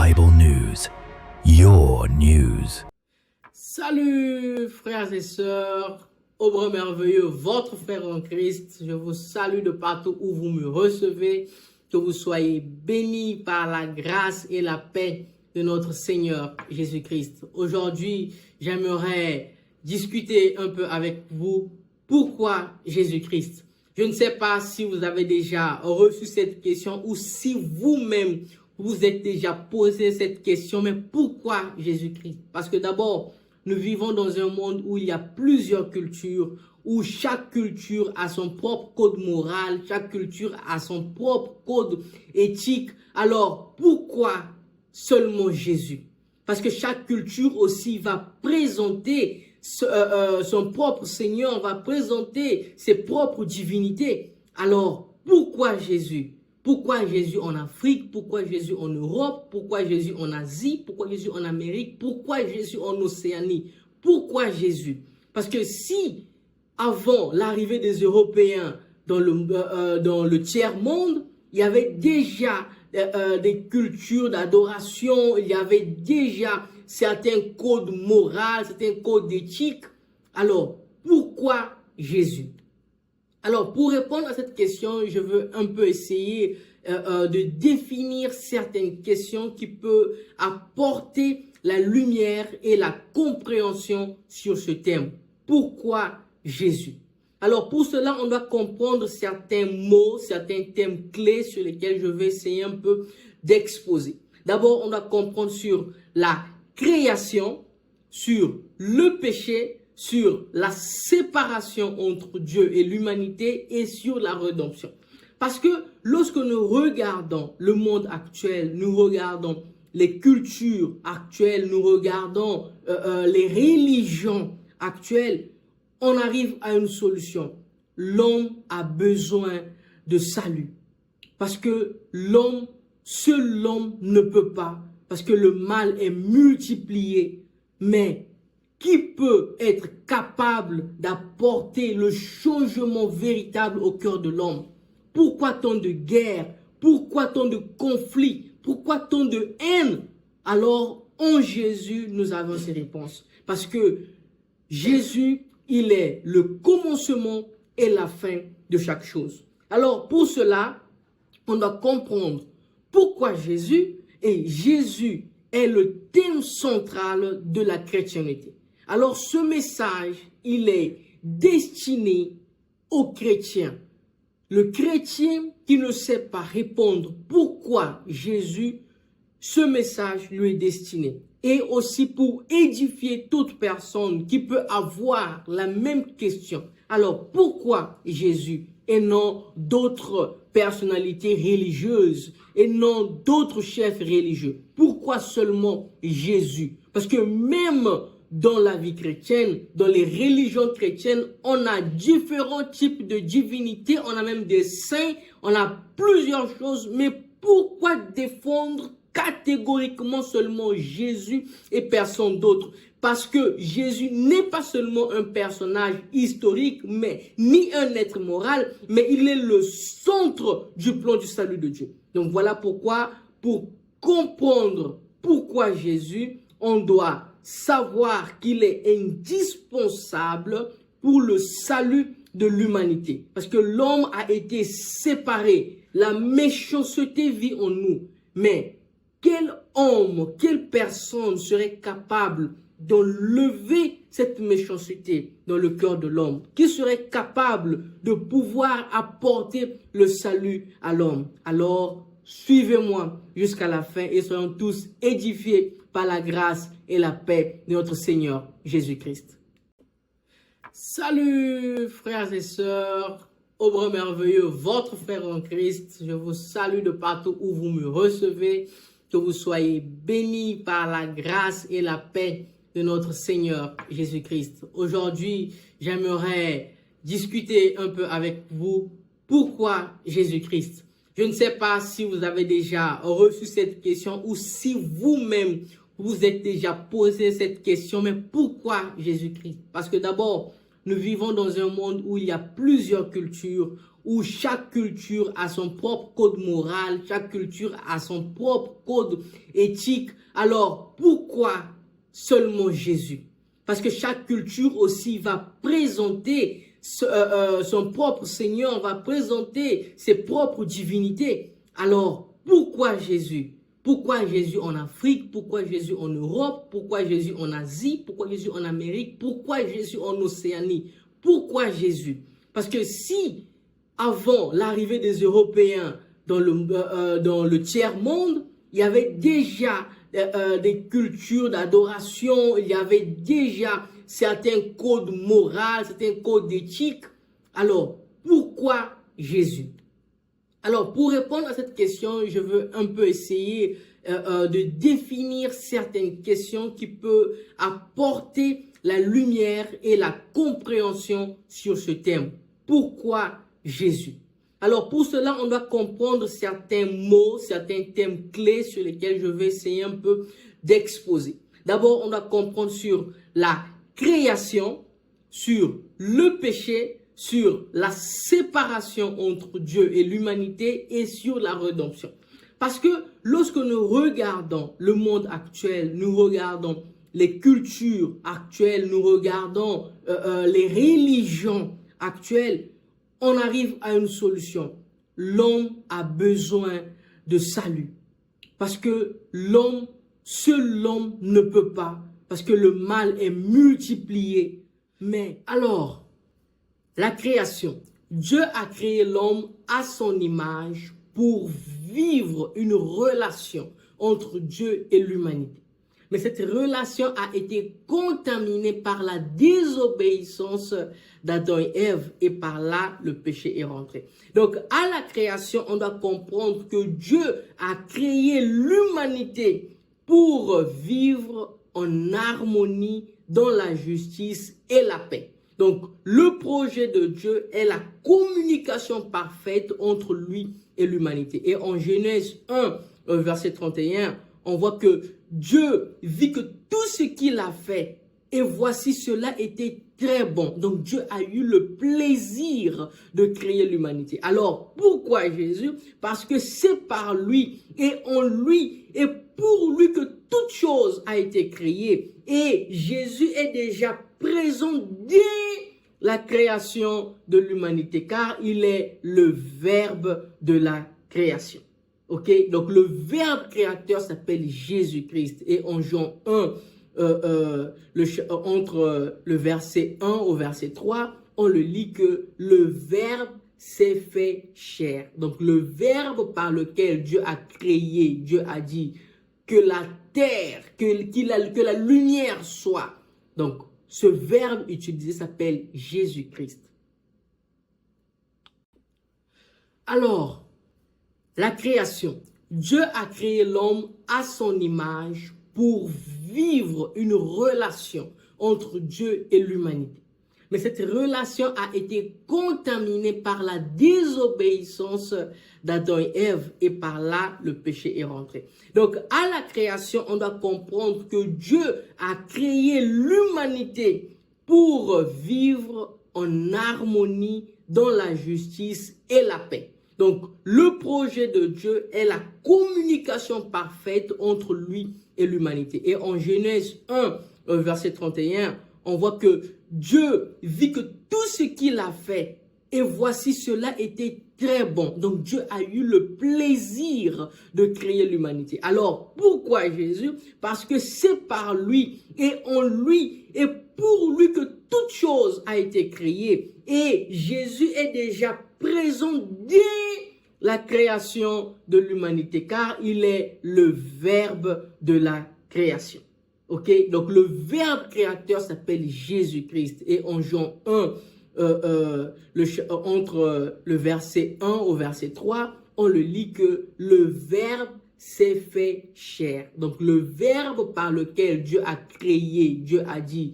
Bible News, your news. Salut frères et sœurs, au bras merveilleux, votre frère en Christ. Je vous salue de partout où vous me recevez. Que vous soyez bénis par la grâce et la paix de notre Seigneur Jésus-Christ. Aujourd'hui, j'aimerais discuter un peu avec vous. Pourquoi Jésus-Christ? Je ne sais pas si vous avez déjà reçu cette question ou si vous-même vous êtes déjà posé cette question, mais pourquoi Jésus-Christ? Parce que d'abord, nous vivons dans un monde où il y a plusieurs cultures, où chaque culture a son propre code moral, chaque culture a son propre code éthique. Alors, pourquoi seulement Jésus? Parce que chaque culture aussi va présenter son propre Seigneur, va présenter ses propres divinités. Alors, pourquoi Jésus? Pourquoi Jésus en Afrique? Pourquoi Jésus en Europe? Pourquoi Jésus en Asie? Pourquoi Jésus en Amérique? Pourquoi Jésus en Océanie? Pourquoi Jésus? Parce que si, avant l'arrivée des Européens dans le tiers-monde, il y avait déjà des cultures d'adoration, il y avait déjà certains codes moraux, certains codes d'éthique. Alors, pourquoi Jésus? Alors, pour répondre à cette question, je veux un peu essayer de définir certaines questions qui peuvent apporter la lumière et la compréhension sur ce thème. Pourquoi Jésus? Alors, pour cela, on doit comprendre certains mots, certains thèmes clés sur lesquels je vais essayer un peu d'exposer. D'abord, on doit comprendre sur la création, sur le péché, sur la séparation entre Dieu et l'humanité et sur la rédemption. Parce que lorsque nous regardons le monde actuel, nous regardons les cultures actuelles, nous regardons les religions actuelles, on arrive à une solution. L'homme a besoin de salut. Parce que seul l'homme ne peut pas. Parce que le mal est multiplié. Mais qui peut être capable d'apporter le changement véritable au cœur de l'homme? Pourquoi tant de guerres? Pourquoi tant de conflits? Pourquoi tant de haine? Alors, en Jésus, nous avons ces réponses. Parce que Jésus, il est le commencement et la fin de chaque chose. Alors, pour cela, on doit comprendre pourquoi Jésus, et Jésus est le thème central de la chrétienté. Alors, ce message, il est destiné aux chrétiens. Le chrétien qui ne sait pas répondre pourquoi Jésus, ce message lui est destiné. Et aussi pour édifier toute personne qui peut avoir la même question. Alors, pourquoi Jésus et non d'autres personnalités religieuses et non d'autres chefs religieux? Pourquoi seulement Jésus? Parce que même dans la vie chrétienne, dans les religions chrétiennes, on a différents types de divinités, on a même des saints, on a plusieurs choses, mais pourquoi défendre catégoriquement seulement Jésus et personne d'autre? Parce que Jésus n'est pas seulement un personnage historique, mais ni un être moral, mais il est le centre du plan du salut de Dieu. Donc voilà pourquoi, pour comprendre pourquoi Jésus, on doit savoir qu'il est indispensable pour le salut de l'humanité. Parce que l'homme a été séparé, la méchanceté vit en nous. Mais quel homme, quelle personne serait capable d'enlever cette méchanceté dans le cœur de l'homme? Qui serait capable de pouvoir apporter le salut à l'homme? Alors, suivez-moi jusqu'à la fin et soyons tous édifiés par la grâce et la paix de notre Seigneur Jésus-Christ. Salut frères et sœurs, au bras merveilleux, votre frère en Christ. Je vous salue de partout où vous me recevez. Que vous soyez bénis par la grâce et la paix de notre Seigneur Jésus-Christ. Aujourd'hui, j'aimerais discuter un peu avec vous. Pourquoi Jésus-Christ? Je ne sais pas si vous avez déjà reçu cette question ou si vous-même vous êtes déjà posé cette question, mais pourquoi Jésus-Christ? Parce que d'abord, nous vivons dans un monde où il y a plusieurs cultures, où chaque culture a son propre code moral, chaque culture a son propre code éthique. Alors, pourquoi seulement Jésus? Parce que chaque culture aussi va présenter son propre Seigneur, va présenter ses propres divinités. Alors, pourquoi Jésus? Pourquoi Jésus en Afrique? Pourquoi Jésus en Europe? Pourquoi Jésus en Asie? Pourquoi Jésus en Amérique? Pourquoi Jésus en Océanie? Pourquoi Jésus? Parce que si, avant l'arrivée des Européens dans le tiers-monde, il y avait déjà des cultures d'adoration, il y avait déjà certains codes moraux, certains codes d'éthique. Alors, pourquoi Jésus? Alors, pour répondre à cette question, je veux un peu essayer de définir certaines questions qui peuvent apporter la lumière et la compréhension sur ce thème. Pourquoi Jésus? Alors, pour cela, on doit comprendre certains mots, certains thèmes clés sur lesquels je vais essayer un peu d'exposer. D'abord, on doit comprendre sur la création, sur le péché, sur la séparation entre Dieu et l'humanité et sur la rédemption. Parce que lorsque nous regardons le monde actuel, nous regardons les cultures actuelles, nous regardons les religions actuelles, on arrive à une solution. L'homme a besoin de salut. Parce que seul l'homme ne peut pas. Parce que le mal est multiplié. Mais alors, la création. Dieu a créé l'homme à son image pour vivre une relation entre Dieu et l'humanité. Mais cette relation a été contaminée par la désobéissance d'Adam et Ève et par là, le péché est rentré. Donc, à la création, on doit comprendre que Dieu a créé l'humanité pour vivre en harmonie dans la justice et la paix. Donc, le projet de Dieu est la communication parfaite entre lui et l'humanité. Et en Genèse 1, verset 31, on voit que Dieu vit que tout ce qu'il a fait, et voici cela était très bon. Donc, Dieu a eu le plaisir de créer l'humanité. Alors, pourquoi Jésus? Parce que c'est par lui et en lui et pour lui que toute chose a été créée. Et Jésus est déjà présent dès la création de l'humanité, car il est le verbe de la création. Ok, donc le verbe créateur s'appelle Jésus-Christ. Et en Jean 1, entre le verset 1 au verset 3, on le lit que le verbe s'est fait chair. Donc le verbe par lequel Dieu a créé, Dieu a dit que la terre, que la lumière soit. Donc ce verbe utilisé s'appelle Jésus-Christ. Alors, la création. Dieu a créé l'homme à son image pour vivre une relation entre Dieu et l'humanité. Mais cette relation a été contaminée par la désobéissance d'Adam et Ève et par là, le péché est rentré. Donc, à la création, on doit comprendre que Dieu a créé l'humanité pour vivre en harmonie dans la justice et la paix. Donc, le projet de Dieu est la communication parfaite entre lui et l'humanité. Et en Genèse 1, verset 31, on voit que Dieu vit que tout ce qu'il a fait, et voici cela était très bon. Donc, Dieu a eu le plaisir de créer l'humanité. Alors, pourquoi Jésus? Parce que c'est par lui et en lui et pour lui que toute chose a été créée. Et Jésus est déjà présent dès la création de l'humanité, car il est le verbe de la création. Ok, donc le verbe créateur s'appelle Jésus-Christ. Et en Jean 1, entre le verset 1 au verset 3, on le lit que le verbe s'est fait chair. Donc le verbe par lequel Dieu a créé, Dieu a dit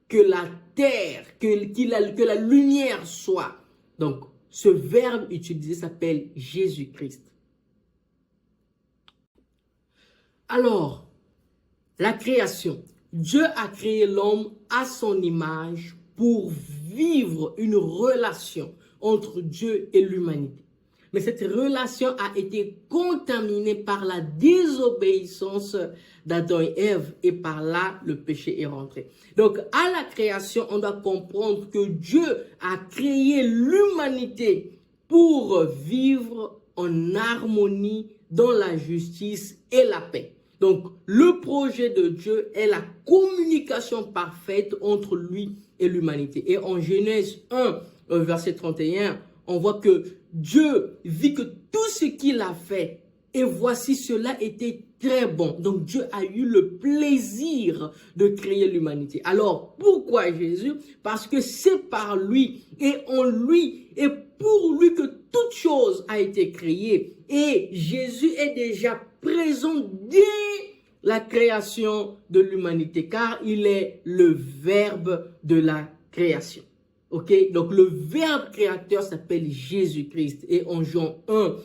que la terre, que la lumière soit. Donc ce verbe utilisé s'appelle Jésus-Christ. Alors, la création. Dieu a créé l'homme à son image pour vivre une relation entre Dieu et l'humanité. Mais cette relation a été contaminée par la désobéissance d'Adam et Ève et par là, le péché est rentré. Donc, à la création, on doit comprendre que Dieu a créé l'humanité pour vivre en harmonie dans la justice et la paix. Donc, le projet de Dieu est la communication parfaite entre lui et l'humanité. Et en Genèse 1, verset 31, on voit que Dieu vit que tout ce qu'il a fait, et voici cela était très bon. Donc Dieu a eu le plaisir de créer l'humanité. Alors pourquoi Jésus? Parce que c'est par lui et en lui et pour lui que toute chose a été créée. Et Jésus est déjà présent dès la création de l'humanité, car il est le Verbe de la création. Ok, donc le Verbe créateur s'appelle Jésus-Christ. Et en Jean 1,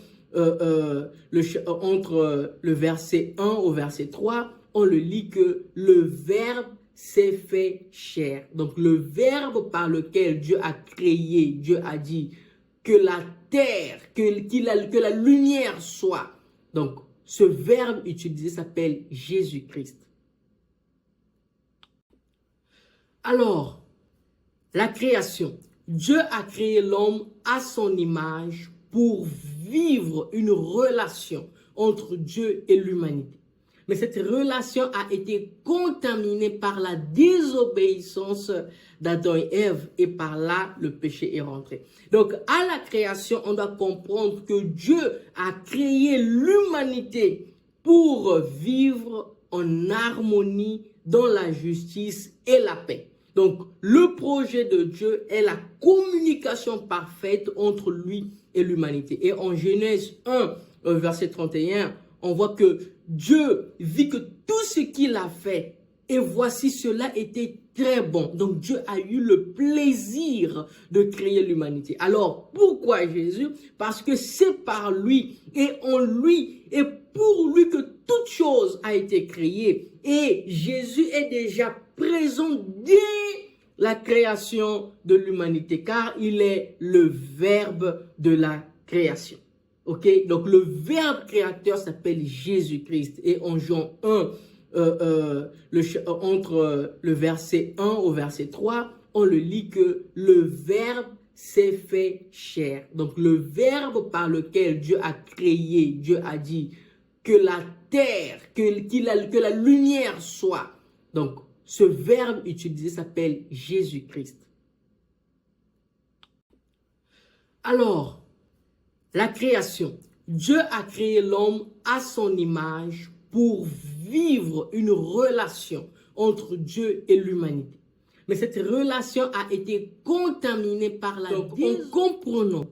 entre le verset 1 au verset 3, on le lit que le Verbe s'est fait chair. Donc le Verbe par lequel Dieu a créé, Dieu a dit que la terre, que la lumière soit. Donc ce Verbe utilisé s'appelle Jésus-Christ. Alors, la création. Dieu a créé l'homme à son image pour vivre une relation entre Dieu et l'humanité. Mais cette relation a été contaminée par la désobéissance d'Adam et Ève et par là, le péché est rentré. Donc, à la création, on doit comprendre que Dieu a créé l'humanité pour vivre en harmonie dans la justice et la paix. Donc, le projet de Dieu est la communication parfaite entre lui et l'humanité. Et en Genèse 1, verset 31, on voit que Dieu vit que tout ce qu'il a fait, et voici cela était très bon. Donc, Dieu a eu le plaisir de créer l'humanité. Alors, pourquoi Jésus? Parce que c'est par lui et en lui et pour lui que toute chose a été créée. Et Jésus est déjà présent dès la création de l'humanité, car il est le Verbe de la création. Ok, donc le Verbe créateur s'appelle Jésus-Christ. Et en Jean 1, entre le verset 1 au verset 3, on le lit que le Verbe s'est fait chair. Donc le Verbe par lequel Dieu a créé, Dieu a dit que la terre, que la lumière soit. Donc ce Verbe utilisé s'appelle Jésus-Christ. Alors, la création. Dieu a créé l'homme à son image pour vivre une relation entre Dieu et l'humanité. Mais cette relation a été contaminée par la désobéissance. En comprenant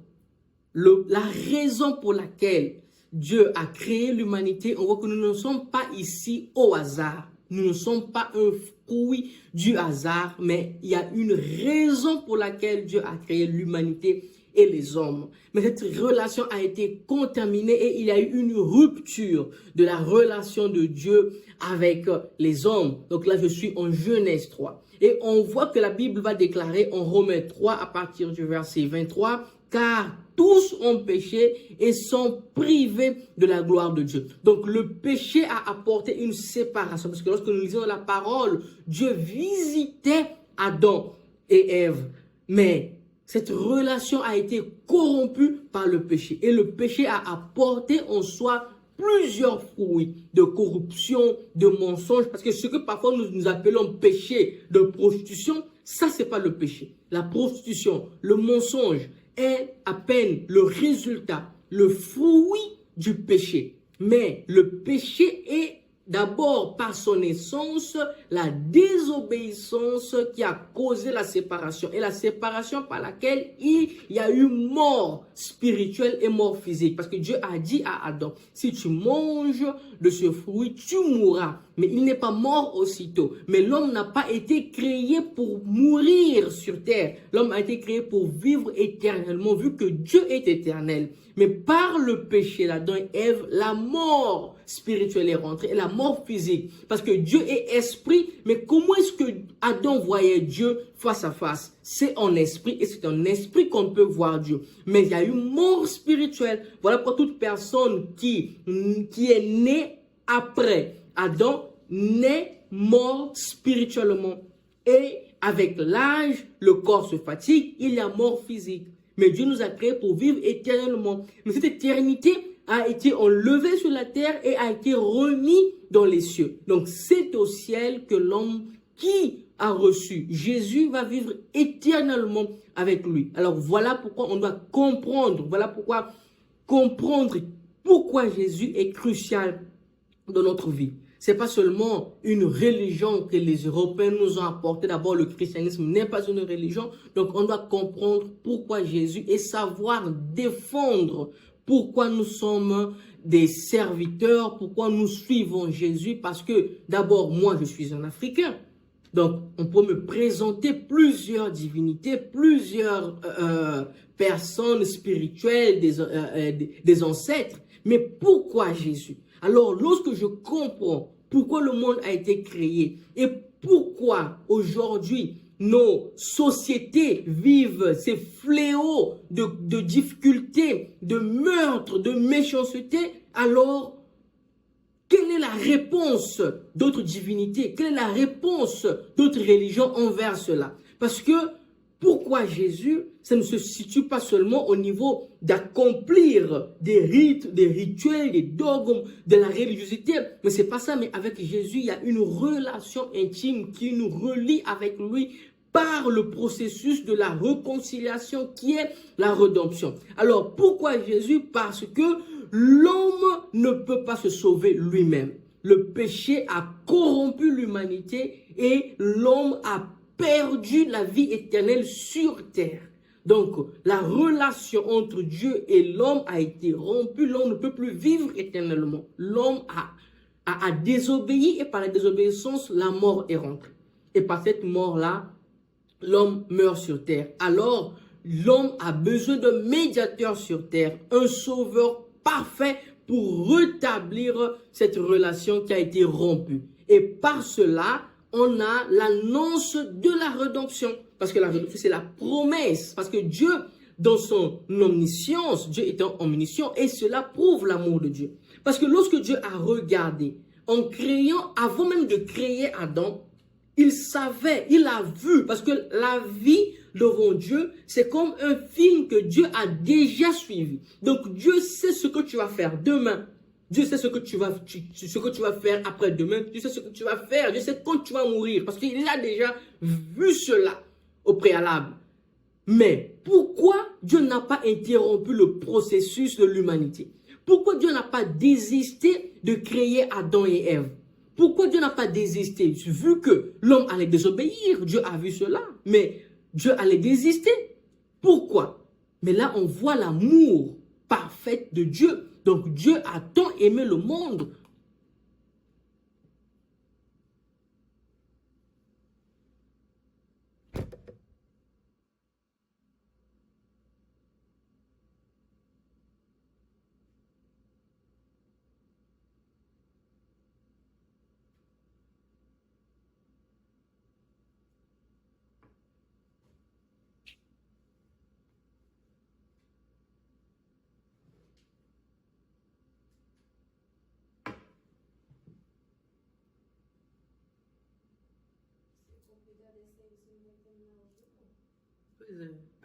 la raison pour laquelle Dieu a créé l'humanité, on voit que nous ne sommes pas ici au hasard. Nous ne sommes pas un fruit du hasard, mais il y a une raison pour laquelle Dieu a créé l'humanité et les hommes. Mais cette relation a été contaminée et il y a eu une rupture de la relation de Dieu avec les hommes. Donc là, je suis en Genèse 3. Et on voit que la Bible va déclarer en Romains 3 à partir du verset 23, car tous ont péché et sont privés de la gloire de Dieu. Donc le péché a apporté une séparation. Parce que lorsque nous lisons la parole, Dieu visitait Adam et Ève. Mais cette relation a été corrompue par le péché. Et le péché a apporté en soi plusieurs fruits de corruption, de mensonge. Parce que ce que parfois nous appelons péché de prostitution, ça c'est pas le péché. La prostitution, le mensonge est à peine le résultat, le fruit du péché. Mais le péché est d'abord par son essence la désobéissance qui a causé la séparation. Et la séparation par laquelle il y a eu mort spirituelle et mort physique. Parce que Dieu a dit à Adam, si tu manges de ce fruit, tu mourras. Mais il n'est pas mort aussitôt. Mais l'homme n'a pas été créé pour mourir sur terre. L'homme a été créé pour vivre éternellement, vu que Dieu est éternel. Mais par le péché, l'Adam et Ève, la mort spirituelle est rentrée et la mort physique. Parce que Dieu est esprit, mais comment est-ce que Adam voyait Dieu face à face? C'est en esprit et c'est en esprit qu'on peut voir Dieu. Mais il y a eu mort spirituelle. Voilà pourquoi toute personne qui est née après Adam naît mort spirituellement. Et avec l'âge, le corps se fatigue, il y a mort physique. Mais Dieu nous a créés pour vivre éternellement. Mais cette éternité a été enlevée sur la terre et a été remis dans les cieux. Donc c'est au ciel que l'homme qui a reçu Jésus va vivre éternellement avec lui. Alors voilà pourquoi on doit comprendre, voilà pourquoi comprendre pourquoi Jésus est crucial dans notre vie. C'est pas seulement une religion que les Européens nous ont apporté. D'abord, le christianisme n'est pas une religion. Donc, on doit comprendre pourquoi Jésus et savoir défendre pourquoi nous sommes des serviteurs, pourquoi nous suivons Jésus. Parce que, d'abord, moi, je suis un Africain. Donc, on peut me présenter plusieurs divinités, plusieurs personnes spirituelles, des ancêtres. Mais pourquoi Jésus? Alors, lorsque je comprends pourquoi le monde a été créé et pourquoi aujourd'hui nos sociétés vivent ces fléaux de difficultés, de meurtres, de méchanceté, alors quelle est la réponse d'autres divinités? Quelle est la réponse d'autres religions envers cela? Parce que pourquoi Jésus, ça ne se situe pas seulement au niveau d'accomplir des rites, des rituels, des dogmes, de la religiosité. Mais c'est pas ça, mais avec Jésus, il y a une relation intime qui nous relie avec lui par le processus de la réconciliation qui est la rédemption. Alors, pourquoi Jésus? Parce que l'homme ne peut pas se sauver lui-même. Le péché a corrompu l'humanité et l'homme a perdu la vie éternelle sur terre. Donc, la relation entre Dieu et l'homme a été rompue. L'homme ne peut plus vivre éternellement. L'homme a désobéi et par la désobéissance, la mort est rentrée. Et par cette mort-là, l'homme meurt sur terre. Alors, l'homme a besoin d'un médiateur sur terre, un sauveur parfait pour rétablir cette relation qui a été rompue. Et par cela, on a l'annonce de la rédemption. Parce que la rédemption, c'est la promesse. Parce que Dieu, dans son omniscience, Dieu étant omniscient, et cela prouve l'amour de Dieu. Parce que lorsque Dieu a regardé, en créant, avant même de créer Adam, il savait, il a vu, parce que la vie devant Dieu, c'est comme un film que Dieu a déjà suivi. Donc Dieu sait ce que tu vas faire demain. Dieu sait ce que tu vas faire après-demain. Dieu sait ce que tu vas faire. Dieu sait quand tu vas mourir. Parce qu'il a déjà vu cela au préalable. Mais pourquoi Dieu n'a pas interrompu le processus de l'humanité? Pourquoi Dieu n'a pas désisté de créer Adam et Ève? Pourquoi Dieu n'a pas désisté? Vu que l'homme allait désobéir, Dieu a vu cela. Mais Dieu allait désister. Pourquoi? Mais là, on voit l'amour parfait de Dieu. Donc Dieu a tant aimé le monde.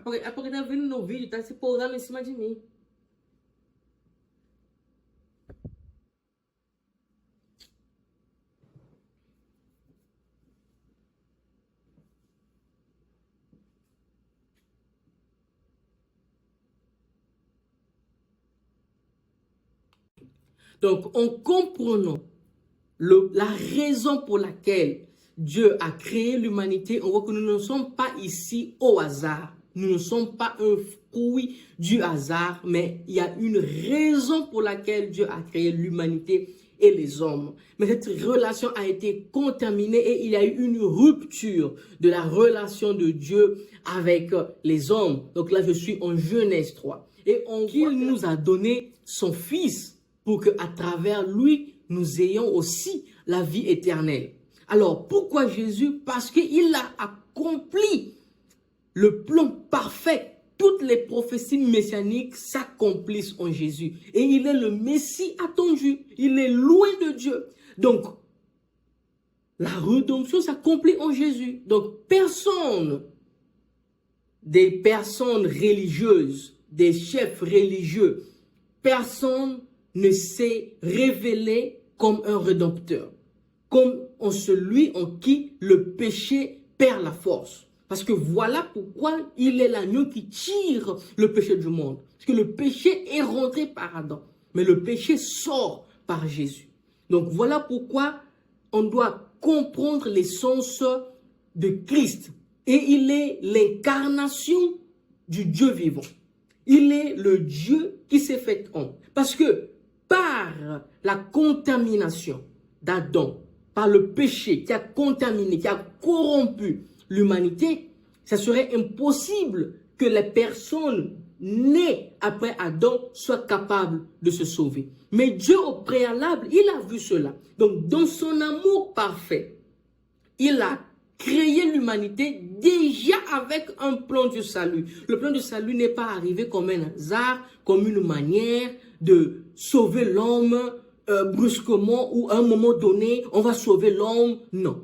Pois é. É porque tá vendo no vídeo, tá se pousando em cima de mim. Donc, en comprenant la raison pour laquelle Dieu a créé l'humanité, on voit que nous ne sommes pas ici au hasard. Nous ne sommes pas un fruit du hasard, mais il y a une raison pour laquelle Dieu a créé l'humanité et les hommes. Mais cette relation a été contaminée et il y a eu une rupture de la relation de Dieu avec les hommes. Donc là, je suis en Genèse 3. Et on voit qu'il nous a donné son Fils pour qu'à travers lui, nous ayons aussi la vie éternelle. Alors, pourquoi Jésus? Parce qu'il a accompli le plan parfait. Toutes les prophéties messianiques s'accomplissent en Jésus. Et il est le Messie attendu. Il est loin de Dieu. Donc, la rédemption s'accomplit en Jésus. Donc, personne, des personnes religieuses, des chefs religieux, personne ne s'est révélé comme un rédempteur, comme en celui en qui le péché perd la force. Parce que voilà pourquoi il est l'agneau qui tire le péché du monde. Parce que le péché est rentré par Adam, mais le péché sort par Jésus. Donc voilà pourquoi on doit comprendre l'essence de Christ. Et il est l'incarnation du Dieu vivant. Il est le Dieu qui s'est fait homme. Parce que par la contamination d'Adam, par le péché qui a contaminé, qui a corrompu l'humanité, ça serait impossible que les personnes nées après Adam soient capables de se sauver. Mais Dieu au préalable, il a vu cela. Donc dans son amour parfait, il a créé l'humanité déjà avec un plan du salut. Le plan du salut n'est pas arrivé comme un hasard, comme une manière de sauver l'homme brusquement ou à un moment donné, on va sauver l'homme. Non.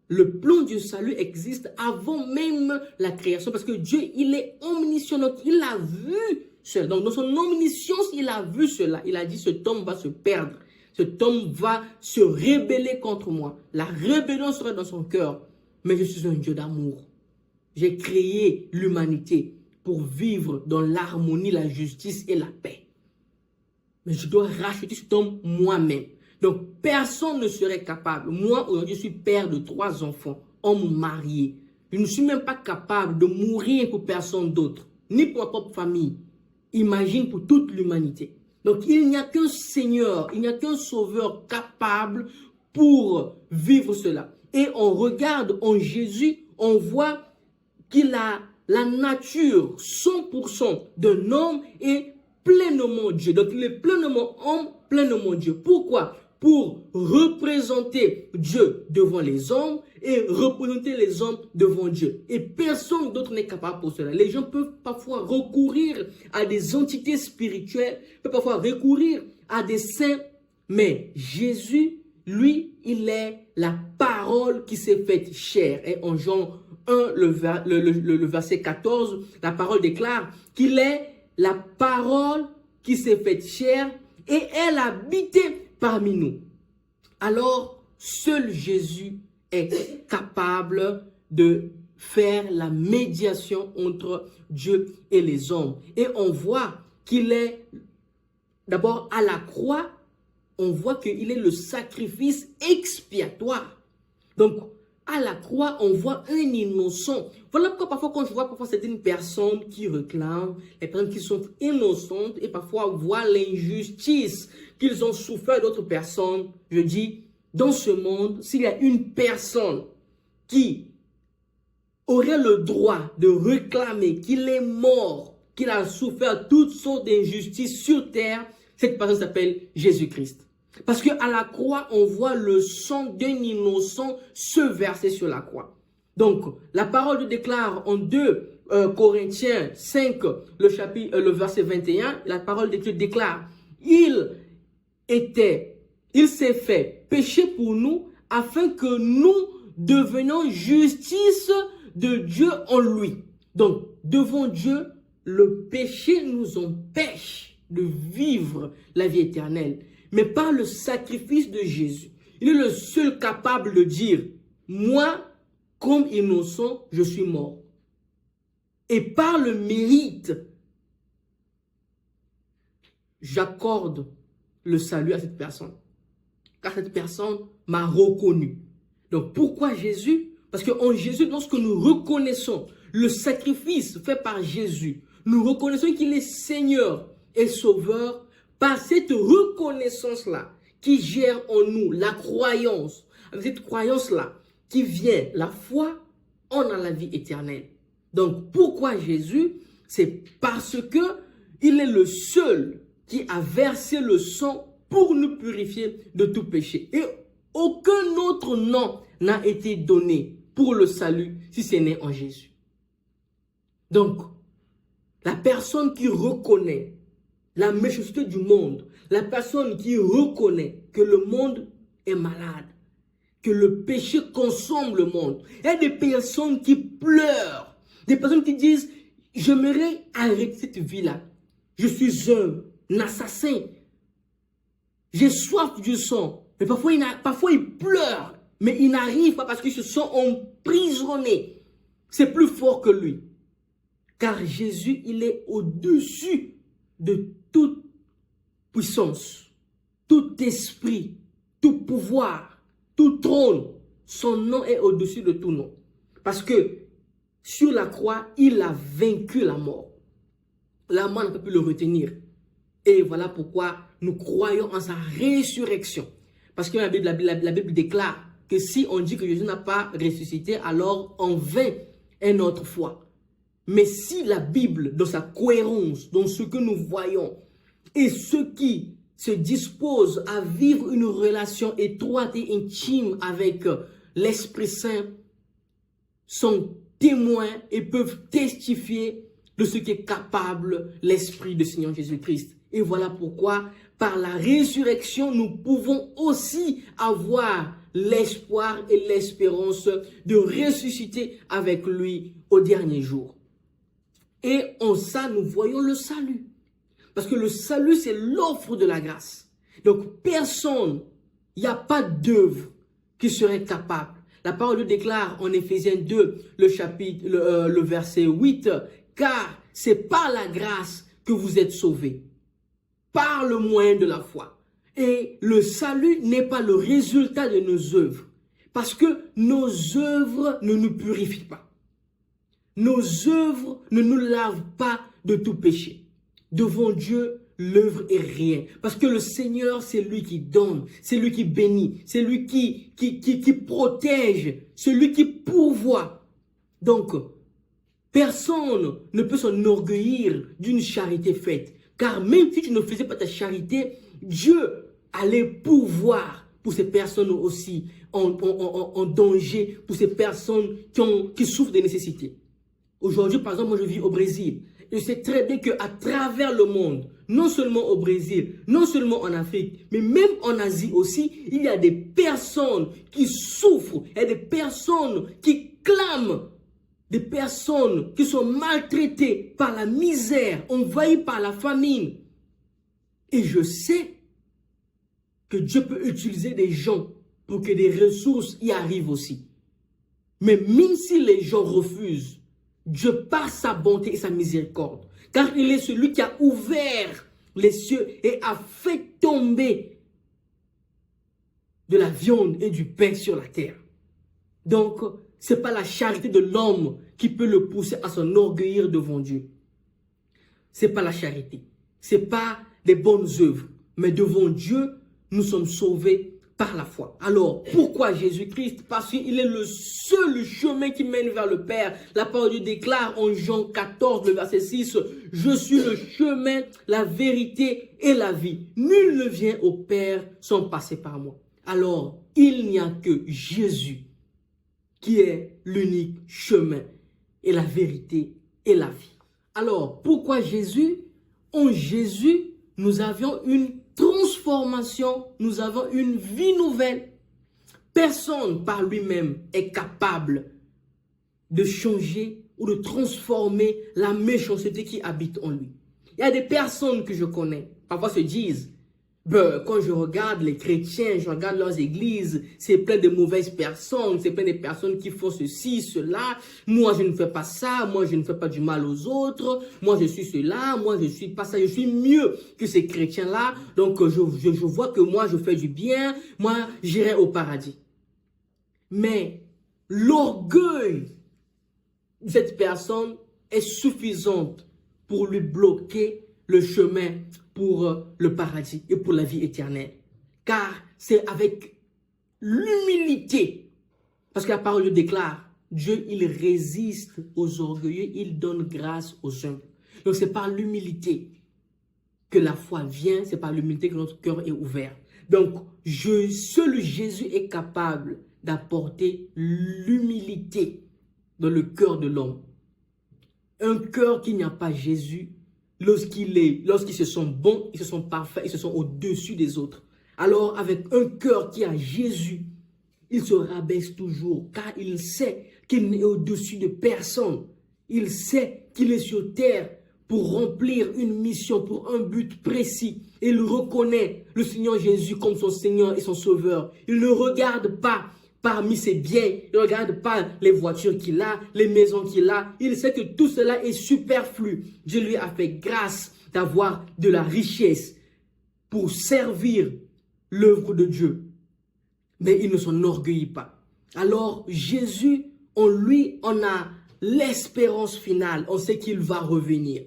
Le plan du salut existe avant même la création parce que Dieu, il est omniscient. Donc, il a vu cela. Donc, dans son omniscience, il a vu cela. Il a dit, cet homme va se perdre. Cet homme va se rebeller contre moi. La rébellion sera dans son cœur. Mais je suis un Dieu d'amour. J'ai créé l'humanité pour vivre dans l'harmonie, la justice et la paix. Mais je dois racheter cet homme moi-même. Donc, personne ne serait capable. Moi, aujourd'hui, je suis père de 3 enfants, homme marié. Je ne suis même pas capable de mourir pour personne d'autre, ni pour ma propre famille. Imagine pour toute l'humanité. Donc, il n'y a qu'un Seigneur, il n'y a qu'un Sauveur capable pour vivre cela. Et on regarde en Jésus, on voit qu'il a la nature 100% d'un homme et pleinement Dieu. Donc, il est pleinement homme, pleinement Dieu. Pourquoi? Pour représenter Dieu devant les hommes et représenter les hommes devant Dieu. Et personne d'autre n'est capable pour cela. Les gens peuvent parfois recourir à des entités spirituelles, peuvent parfois recourir à des saints, mais Jésus, lui, il est la parole qui s'est faite chair. Et en Jean 1, le verset 14, la parole déclare qu'il est la parole qui s'est faite chair et elle habitait parmi nous. Alors, seul Jésus est capable de faire la médiation entre Dieu et les hommes. Et on voit qu'il est, d'abord à la croix, on voit qu'il est le sacrifice expiatoire. Donc, à la croix, on voit un innocent. Voilà pourquoi parfois quand je vois certaines personnes qui réclament, les personnes qui sont innocentes et parfois voient l'injustice qu'ils ont souffert d'autres personnes, je dis, dans ce monde, s'il y a une personne qui aurait le droit de réclamer qu'il est mort, qu'il a souffert toutes sortes d'injustices sur terre, cette personne s'appelle Jésus-Christ. Parce qu'à la croix, on voit le sang d'un innocent se verser sur la croix. Donc, la parole déclare en 2 Corinthiens 5, le verset 21, la parole de Dieu déclare, il s'est fait péché pour nous afin que nous devenions justice de Dieu en lui. Donc, devant Dieu, le péché nous empêche de vivre la vie éternelle. Mais par le sacrifice de Jésus, il est le seul capable de dire, moi, comme innocent, je suis mort. Et par le mérite, j'accorde le salut à cette personne. Car cette personne m'a reconnu. Donc pourquoi Jésus? Parce qu'en Jésus, lorsque nous reconnaissons le sacrifice fait par Jésus, nous reconnaissons qu'il est Seigneur et Sauveur. Par cette reconnaissance-là qui gère en nous la croyance, avec cette croyance-là qui vient la foi, on a la vie éternelle. Donc pourquoi Jésus? C'est parce que il est le seul qui a versé le sang pour nous purifier de tout péché. Et aucun autre nom n'a été donné pour le salut si ce n'est en Jésus. Donc, la personne qui reconnaît la méchanceté du monde, la personne qui reconnaît que le monde est malade, que le péché consomme le monde, il y a des personnes qui pleurent, des personnes qui disent « J'aimerais arrêter cette vie-là. Je suis un assassin. J'ai soif du sang. » Mais parfois ils pleurent, mais ils n'arrivent pas parce qu'ils se sont emprisonnés. C'est plus fort que lui. Car Jésus, il est au-dessus de toute puissance, tout esprit, tout pouvoir, tout trône. Son nom est au-dessus de tout nom. Parce que sur la croix, il a vaincu la mort. La mort ne peut plus le retenir. Et voilà pourquoi nous croyons en sa résurrection. Parce que la Bible déclare que si on dit que Jésus n'a pas ressuscité, alors en vain est notre foi. Mais si la Bible, dans sa cohérence, dans ce que nous voyons, et ceux qui se disposent à vivre une relation étroite et intime avec l'Esprit Saint, sont témoins et peuvent testifier de ce qui est capable l'Esprit du Seigneur Jésus-Christ. Et voilà pourquoi, par la résurrection, nous pouvons aussi avoir l'espoir et l'espérance de ressusciter avec lui au dernier jour. Et en ça, nous voyons le salut. Parce que le salut, c'est l'offre de la grâce. Donc, personne, il n'y a pas d'œuvre qui serait capable. La parole le déclare en Éphésiens 2, le verset 8, « Car c'est par la grâce que vous êtes sauvés, par le moyen de la foi. » Et le salut n'est pas le résultat de nos œuvres, parce que nos œuvres ne nous purifient pas. Nos œuvres ne nous lavent pas de tout péché. Devant Dieu, l'œuvre est rien. Parce que le Seigneur, c'est lui qui donne, c'est lui qui bénit, c'est lui qui protège, c'est lui qui pourvoit. Donc, personne ne peut s'enorgueillir d'une charité faite. Car même si tu ne faisais pas ta charité, Dieu allait pourvoir pour ces personnes aussi en danger, pour ces personnes qui souffrent de nécessités. Aujourd'hui, par exemple, moi je vis au Brésil. Je sais très bien qu'à travers le monde, non seulement au Brésil, non seulement en Afrique, mais même en Asie aussi, il y a des personnes qui souffrent, il y a des personnes qui clament, des personnes qui sont maltraitées par la misère, envahies par la famine. Et je sais que Dieu peut utiliser des gens pour que des ressources y arrivent aussi. Mais même si les gens refusent, Dieu, par sa bonté et sa miséricorde, car il est celui qui a ouvert les cieux et a fait tomber de la viande et du pain sur la terre. Donc, ce n'est pas la charité de l'homme qui peut le pousser à s'enorgueillir devant Dieu. Ce n'est pas la charité. Ce n'est pas des bonnes œuvres. Mais devant Dieu, nous sommes sauvés par la foi. Alors, pourquoi Jésus-Christ? Parce qu'il est le seul chemin qui mène vers le Père. La parole de Dieu déclare en Jean 14, le verset 6, « Je suis le chemin, la vérité et la vie. Nul ne vient au Père sans passer par moi. » Alors, il n'y a que Jésus qui est l'unique chemin et la vérité et la vie. Alors, pourquoi Jésus? En Jésus, nous avions une transformation, nous avons une vie nouvelle. Personne par lui-même est capable de changer ou de transformer la méchanceté qui habite en lui. Il y a des personnes que je connais, parfois se disent, quand je regarde les chrétiens, je regarde leurs églises, c'est plein de mauvaises personnes, c'est plein de personnes qui font ceci, cela. Moi, je ne fais pas ça, moi, je ne fais pas du mal aux autres, moi, je suis cela, moi, je suis pas ça, je suis mieux que ces chrétiens-là. Donc, je vois que moi, je fais du bien, moi, j'irai au paradis. Mais l'orgueil de cette personne est suffisante pour lui bloquer le chemin pour le paradis et pour la vie éternelle. Car c'est avec l'humilité, parce que la parole le déclare, Dieu, il résiste aux orgueilleux, il donne grâce aux humbles. Donc c'est par l'humilité que la foi vient, c'est par l'humilité que notre cœur est ouvert. Donc, seul Jésus est capable d'apporter l'humilité dans le cœur de l'homme. Un cœur qui n'a pas Jésus, lorsqu'ils se sont bons, ils se sont parfaits, ils se sont au-dessus des autres. Alors, avec un cœur qui a Jésus, il se rabaisse toujours, car il sait qu'il n'est au-dessus de personne. Il sait qu'il est sur terre pour remplir une mission, pour un but précis. Il reconnaît le Seigneur Jésus comme son Seigneur et son Sauveur. Il ne regarde pas parmi ses biens, il ne regarde pas les voitures qu'il a, les maisons qu'il a. Il sait que tout cela est superflu. Dieu lui a fait grâce d'avoir de la richesse pour servir l'œuvre de Dieu. Mais il ne s'enorgueillit pas. Alors Jésus, en lui, on a l'espérance finale. On sait qu'il va revenir.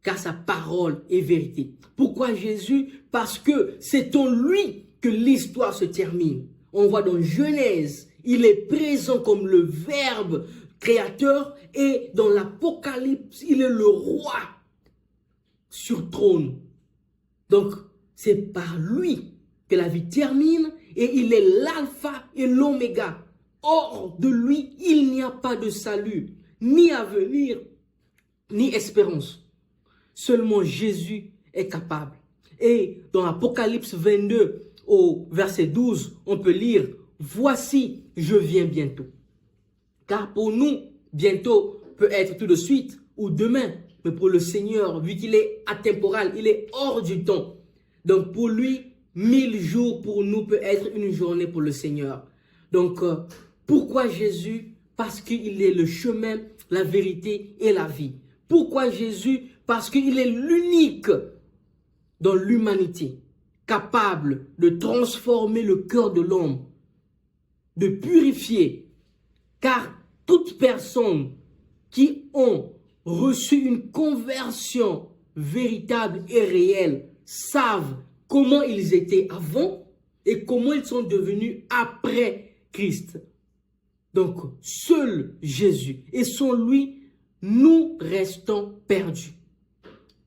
Car sa parole est vérité. Pourquoi Jésus? Parce que c'est en lui que l'histoire se termine. On voit dans Genèse, il est présent comme le Verbe créateur, et dans l'Apocalypse, il est le roi sur trône. Donc, c'est par lui que la vie termine, et il est l'alpha et l'oméga. Hors de lui, il n'y a pas de salut, ni avenir, ni espérance. Seulement Jésus est capable. Et dans Apocalypse 22, au verset 12, on peut lire « Voici, je viens bientôt ». Car pour nous, bientôt peut être tout de suite ou demain. Mais pour le Seigneur, vu qu'il est atemporal, il est hors du temps. Donc pour lui, 1000 jours pour nous peut être une journée pour le Seigneur. Donc pourquoi Jésus? Parce qu'il est le chemin, la vérité et la vie. Pourquoi Jésus? Parce qu'il est l'unique dans l'humanité, capable de transformer le cœur de l'homme, de purifier. Car toute personne qui ont reçu une conversion véritable et réelle savent comment ils étaient avant et comment ils sont devenus après Christ. Donc, seul Jésus et sans lui, nous restons perdus.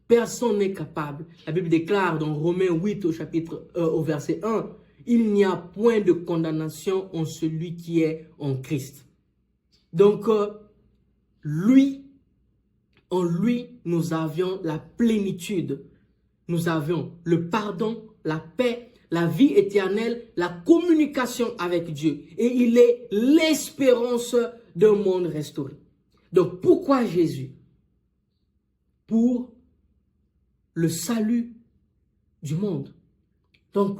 Personne n'est capable. La Bible déclare dans Romains 8 au verset 1, « Il n'y a point de condamnation en celui qui est en Christ. » Donc, en lui, nous avions la plénitude. Nous avions le pardon, la paix, la vie éternelle, la communication avec Dieu. Et il est l'espérance d'un monde restauré. Donc, pourquoi Jésus? Pour le salut du monde. Donc,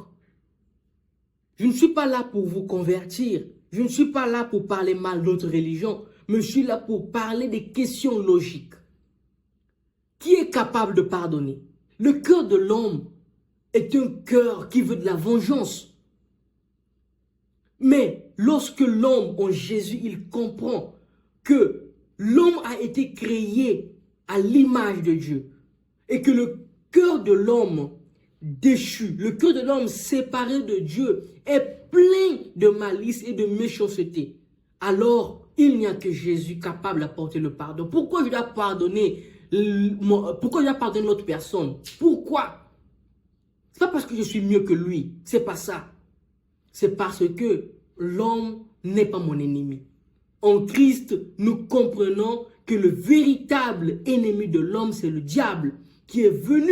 je ne suis pas là pour vous convertir. Je ne suis pas là pour parler mal d'autres religions. Mais je suis là pour parler des questions logiques. Qui est capable de pardonner? Le cœur de l'homme est un cœur qui veut de la vengeance. Mais lorsque l'homme en Jésus, il comprend que l'homme a été créé à l'image de Dieu et que le cœur de l'homme déchu, le cœur de l'homme séparé de Dieu est plein de malice et de méchanceté. Alors, il n'y a que Jésus capable d'apporter le pardon. Pourquoi je dois pardonner l'autre personne? Pourquoi? C'est pas parce que je suis mieux que lui. C'est pas ça. C'est parce que l'homme n'est pas mon ennemi. En Christ, nous comprenons que le véritable ennemi de l'homme, c'est le diable, qui est venu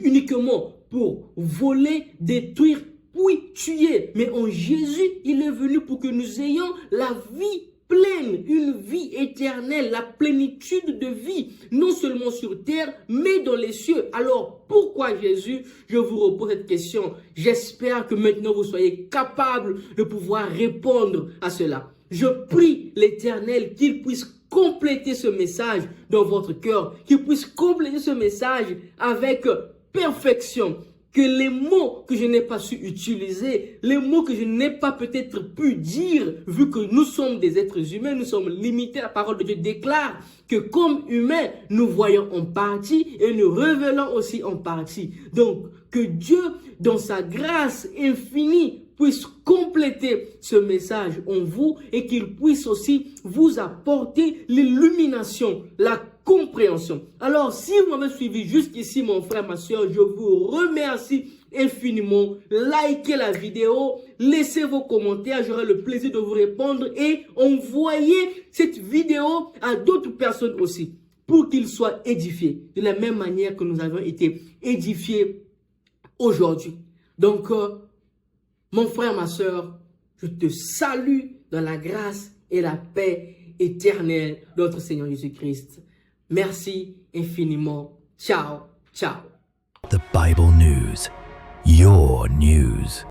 uniquement pour voler, détruire, puis tuer. Mais en Jésus, il est venu pour que nous ayons la vie pleine, une vie éternelle, la plénitude de vie, non seulement sur terre, mais dans les cieux. Alors, pourquoi Jésus? Je vous repose cette question. J'espère que maintenant vous soyez capables de pouvoir répondre à cela. Je prie l'Éternel qu'il puisse compléter ce message dans votre cœur, qu'il puisse compléter ce message avec perfection. Que les mots que je n'ai pas su utiliser, les mots que je n'ai pas peut-être pu dire, vu que nous sommes des êtres humains, nous sommes limités, la parole de Dieu déclare que comme humains, nous voyons en partie et nous révélons aussi en partie. Donc, que Dieu, dans sa grâce infinie, puisse compléter ce message en vous et qu'il puisse aussi vous apporter l'illumination, la compréhension. Alors, si vous m'avez suivi jusqu'ici, mon frère, ma soeur, je vous remercie infiniment. Likez la vidéo, laissez vos commentaires, j'aurai le plaisir de vous répondre et envoyez cette vidéo à d'autres personnes aussi pour qu'ils soient édifiés de la même manière que nous avons été édifiés aujourd'hui. Donc, mon frère, ma soeur, je te salue dans la grâce et la paix éternelle de notre Seigneur Jésus-Christ. Merci infiniment. Ciao, ciao. The Bible News. Your news.